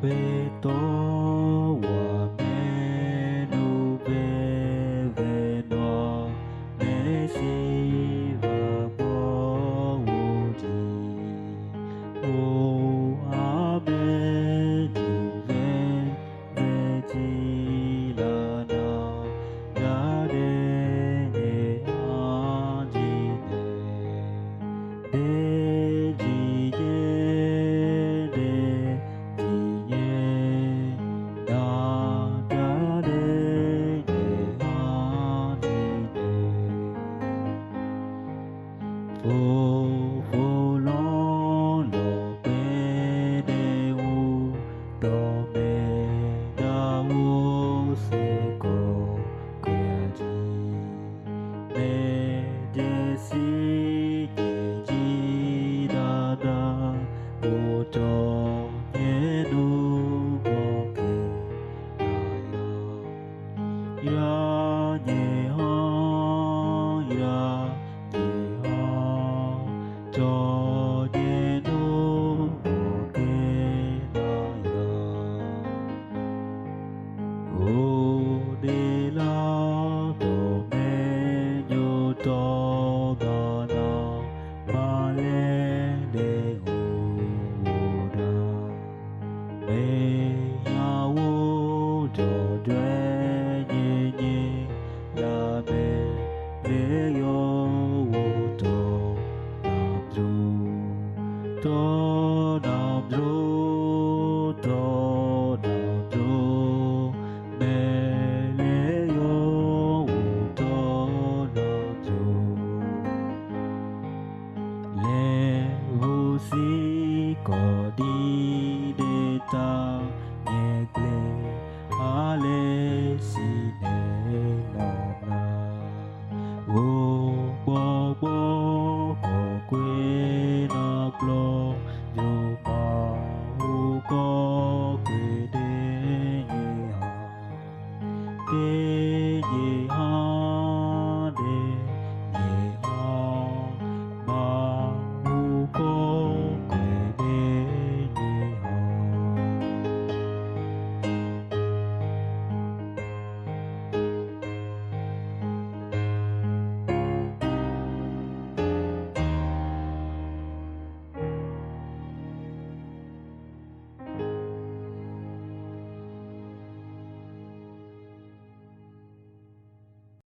về to và mẹ nu về nó mẹ si và bố đi ô a mẹ nu về chi là na ga de ne a ji de ji de Phô lo lo bê đê u đô bê đa u sê cô kya ji mê đê si nhê ji đa đa bồ trò nhê nu bồ kê na ya nhê ha ya cho nhé nô bồ kê na ya ô đê la tô mê nhô tô ga na ma lê đê ngô đa mê ya wo cho duê nhê nhê la mê lê yo wo tô to nam dro me le yo to nam dro le hu si ko di